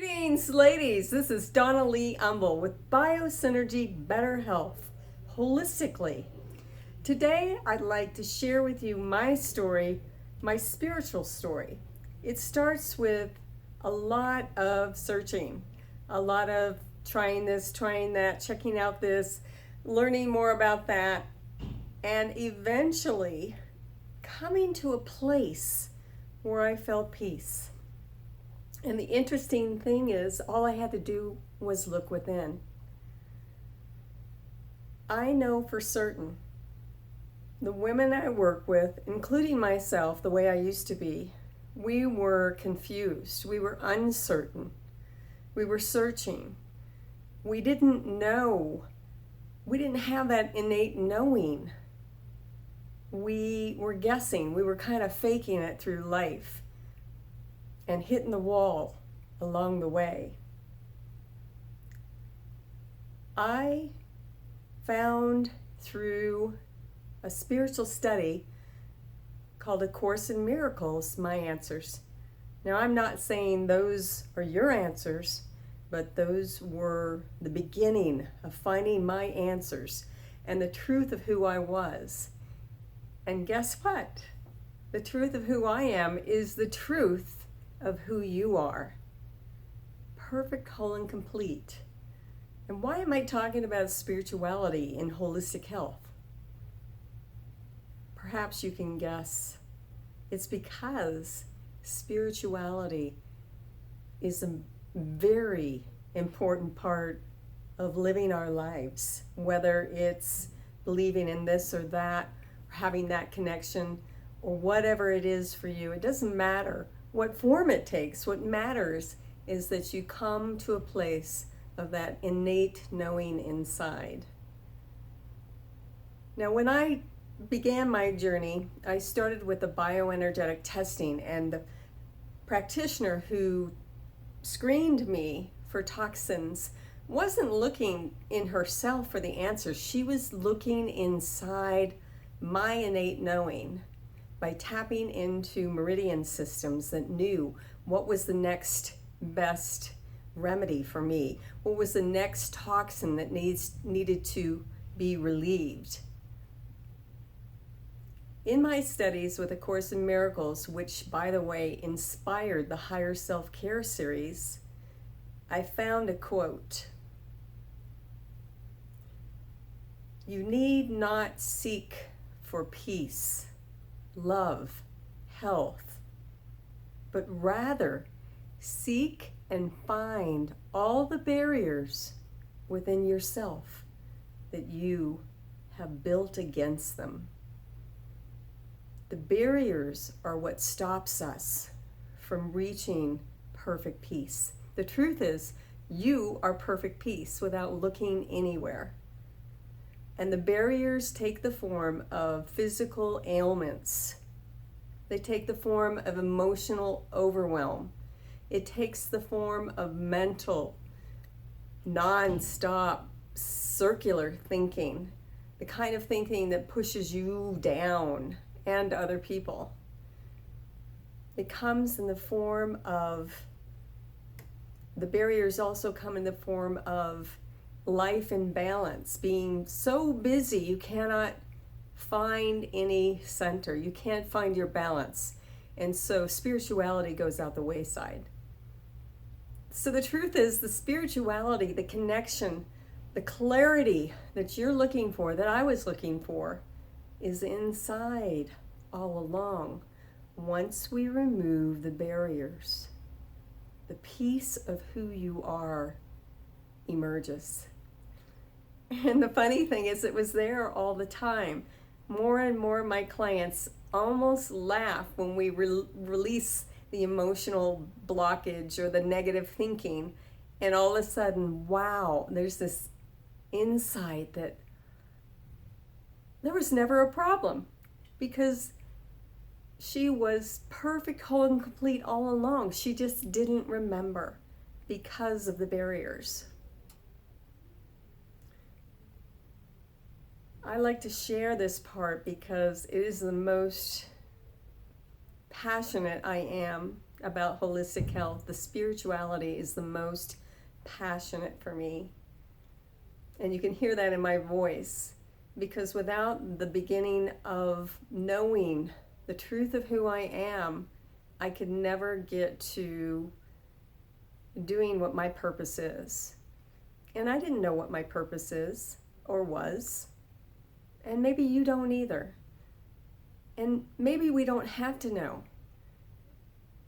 Greetings, ladies. This is Donna Lee Umble with bioSynergy Better Health Holistically. Today, I'd like to share with you my story, my spiritual story. It starts with a lot of searching, a lot of trying this, trying that, checking out this, learning more about that, and eventually coming to a place where I felt peace. And the interesting thing is, all I had to do was look within. I know for certain the women I work with, including myself, the way I used to be, we were confused. We were uncertain. We were searching. We didn't know. We didn't have that innate knowing. We were guessing. We were kind of faking it through life and hitting the wall along the way. I found through a spiritual study called A Course in Miracles my answers. Now, I'm not saying those are your answers, but those were the beginning of finding my answers and the truth of who I was. And guess what? The truth of who I am is the truth of who you are. Perfect, whole, and complete. And why am I talking about spirituality in holistic health? Perhaps you can guess. It's because spirituality is a very important part of living our lives, whether it's believing in this or that, or having that connection, or whatever it is for you. It doesn't matter what form it takes. What matters is that you come to a place of that innate knowing inside. Now, when I began my journey, I started with the bioenergetic testing, and the practitioner who screened me for toxins wasn't looking in herself for the answers. She was looking inside my innate knowing by tapping into meridian systems that knew what was the next best remedy for me, what was the next toxin that needed to be relieved. In my studies with A Course in Miracles, which, by the way, inspired the Higher Self-Care series, I found a quote. "You need not seek for peace, love, health, but rather seek and find all the barriers within yourself that you have built against them." The barriers are what stops us from reaching perfect peace. The truth is, you are perfect peace without looking anywhere. And the barriers take the form of physical ailments. They take the form of emotional overwhelm. It takes the form of mental, non-stop, circular thinking, the kind of thinking that pushes you down and other people. It comes in the form of, the barriers also come in the form of life imbalance, being so busy you cannot find any center, you can't find your balance, and so spirituality goes out the wayside. So the truth is, the spirituality, the connection, the clarity that you're looking for, that I was looking for, is inside all along. Once we remove the barriers, the peace of who you are emerges. And the funny thing is, it was there all the time. More and more of my clients almost laugh when we release the emotional blockage or the negative thinking, and all of a sudden, wow, there's this insight that there was never a problem, because she was perfect, whole, and complete all along. She just didn't remember because of the barriers. I like to share this part because it is the most passionate I am about holistic health, the spirituality is the most passionate for me. And you can hear that in my voice, because without the beginning of knowing the truth of who I am, I could never get to doing what my purpose is. And I didn't know what my purpose is or was. And maybe you don't either. And maybe we don't have to know,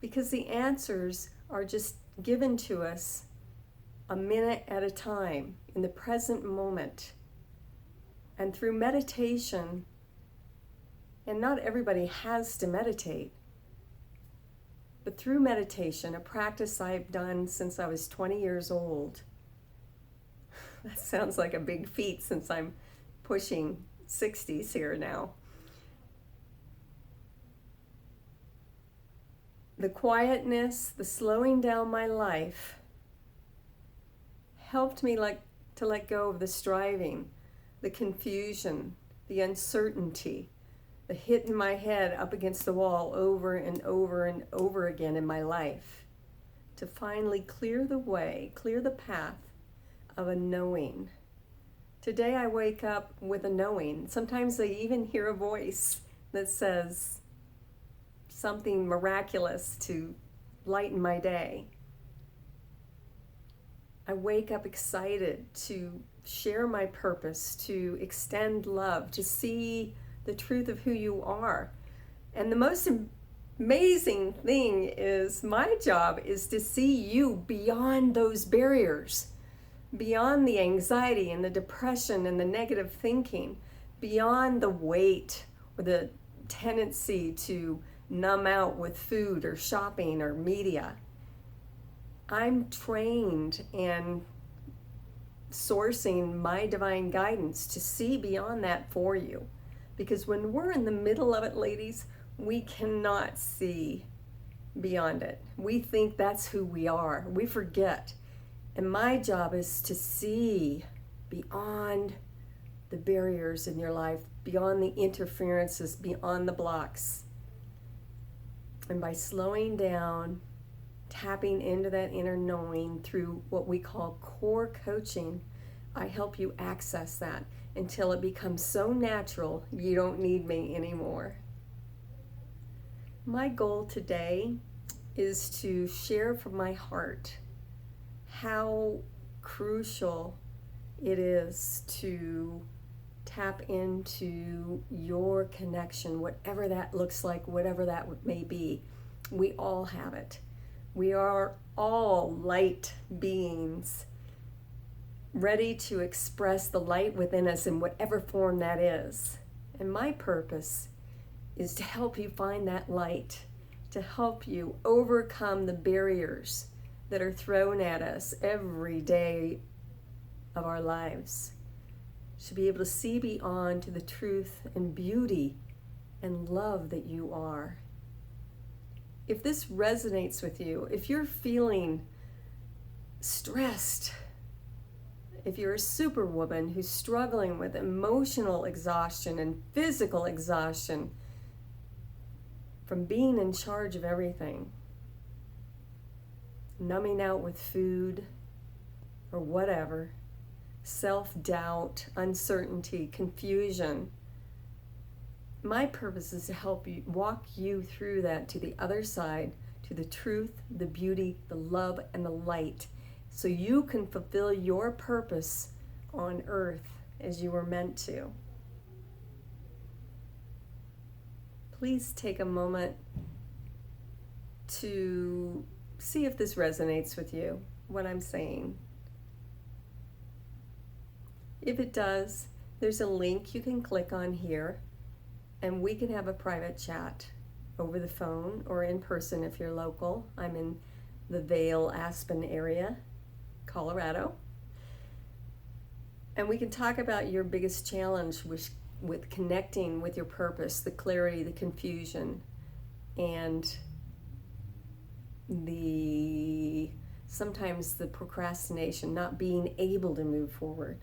because the answers are just given to us a minute at a time in the present moment. And through meditation, and not everybody has to meditate, but through meditation, a practice I've done since I was 20 years old. That sounds like a big feat since I'm pushing 60s here now. The quietness, the slowing down my life helped me to let go of the striving, the confusion, the uncertainty, the hitting my head up against the wall over and over and over again in my life, to finally clear the way, clear the path of a knowing. Today I wake up with a knowing. Sometimes I even hear a voice that says something miraculous to lighten my day. I wake up excited to share my purpose, to extend love, to see the truth of who you are. And the most amazing thing is my job is to see you beyond those barriers, beyond the anxiety and the depression and the negative thinking, beyond the weight or the tendency to numb out with food or shopping or media. I'm trained in sourcing my divine guidance to see beyond that for you. Because when we're in the middle of it, ladies, we cannot see beyond it. We think that's who we are. We forget. And my job is to see beyond the barriers in your life, beyond the interferences, beyond the blocks. And by slowing down, tapping into that inner knowing through what we call core coaching, I help you access that until it becomes so natural you don't need me anymore. My goal today is to share from my heart how crucial it is to tap into your connection, whatever that looks like, whatever that may be. We all have it. We are all light beings, ready to express the light within us in whatever form that is. And my purpose is to help you find that light, to help you overcome the barriers that are thrown at us every day of our lives, to be able to see beyond to the truth and beauty and love that you are. If this resonates with you, if you're feeling stressed, if you're a superwoman who's struggling with emotional exhaustion and physical exhaustion from being in charge of everything, numbing out with food or whatever, self-doubt, uncertainty, confusion, my purpose is to help you, walk you through that to the other side, to the truth, the beauty, the love, and the light, so you can fulfill your purpose on earth as you were meant to. Please take a moment to see if this resonates with you, what I'm saying. If it does, there's a link you can click on here, and we can have a private chat over the phone or in person if you're local. I'm in the Vail, Aspen area, Colorado. And we can talk about your biggest challenge with connecting with your purpose, the clarity, the confusion, and sometimes the procrastination, not being able to move forward,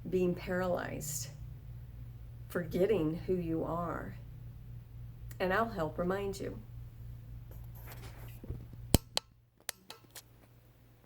being paralyzed, forgetting who you are. And I'll help remind you.